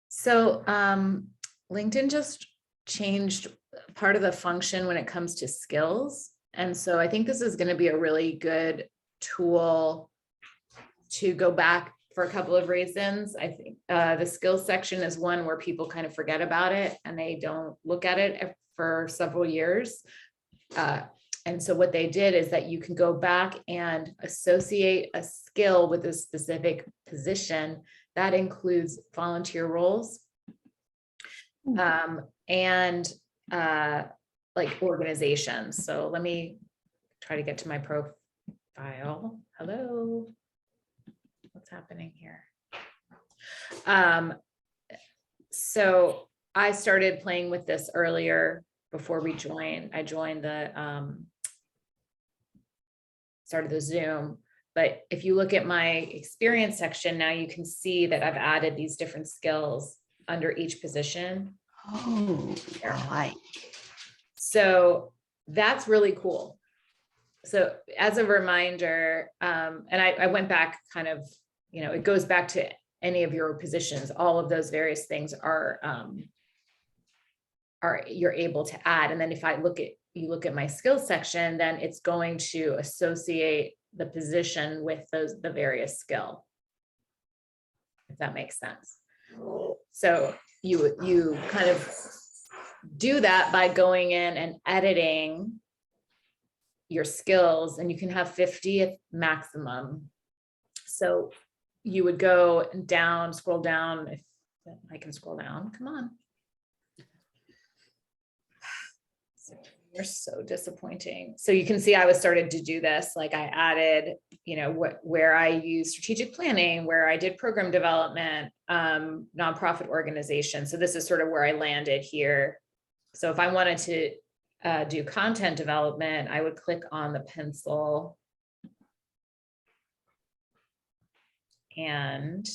So LinkedIn just changed part of the function when it comes to skills. And so I think this is going to be a really good tool to go back for a couple of reasons. I think the skills section is one where people kind of forget about it and they don't look at it for several years. And so what they did is that you can go back and associate a skill with a specific position. That includes volunteer roles and like organizations. So let me try to get to my profile. Hello. What's happening here? So I started playing with this earlier before we joined. I joined the started the Zoom. But if you look at my experience section, now you can see that I've added these different skills under each position. Oh, right. So that's really cool. So as a reminder, and I went back kind of, it goes back to any of your positions, all of those various things are you're able to add. And then if you look at my skills section, then it's going to associate the position with the various skill, if that makes sense. So you kind of do that by going in and editing your skills, and you can have 50 at maximum. So you would go down, scroll down, if I can scroll down, come on. You're so disappointing. So you can see I was started to do this, like I added, where I use strategic planning, where I did program development, nonprofit organization. So this is sort of where I landed here. So if I wanted to do content development, I would click on the pencil and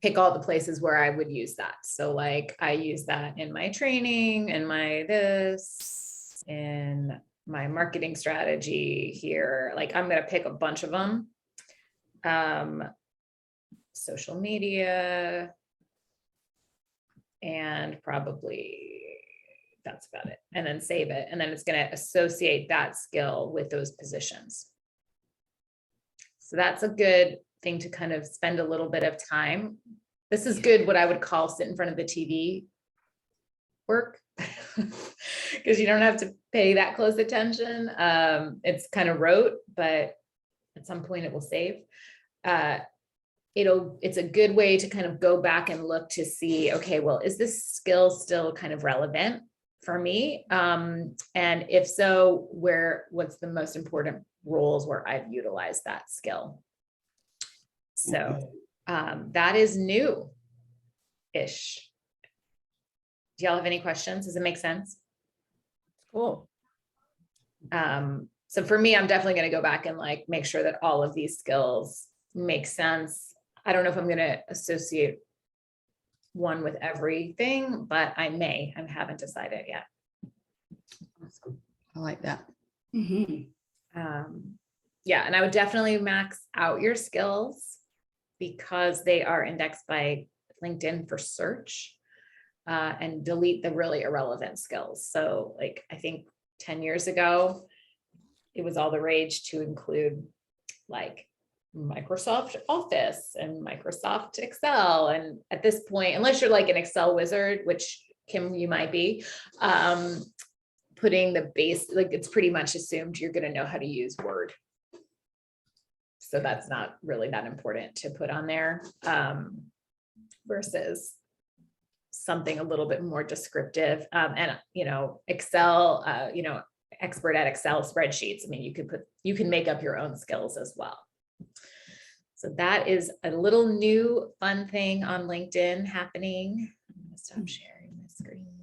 pick all the places where I would use that. So like I use that in my training and in my marketing strategy here. Like I'm going to pick a bunch of them. Social media, and probably that's about it. And then save it. And then it's going to associate that skill with those positions. So that's a good thing to kind of spend a little bit of time. This is good, what I would call sit in front of the TV work, because you don't have to pay that close attention. It's kind of rote, but at some point it will save. It's a good way to kind of go back and look to see, okay, well, is this skill still kind of relevant for me? And if so, what's the most important roles where I've utilized that skill? So that is new-ish. Do y'all have any questions? Does it make sense? Cool. So for me, I'm definitely going to go back and like make sure that all of these skills make sense. I don't know if I'm going to associate one with everything, but I haven't decided yet. I like that. Yeah, and I would definitely max out your skills because they are indexed by LinkedIn for search, and delete the really irrelevant skills. So like, I think 10 years ago, it was all the rage to include like Microsoft Office and Microsoft Excel. And at this point, unless you're like an Excel wizard, which Kim, you might be, putting the base, like it's pretty much assumed you're going to know how to use Word. So that's not really that important to put on there, versus something a little bit more descriptive. And, Excel, expert at Excel spreadsheets. I mean, you can make up your own skills as well. So that is a little new fun thing on LinkedIn happening. I'm going to stop sharing my screen.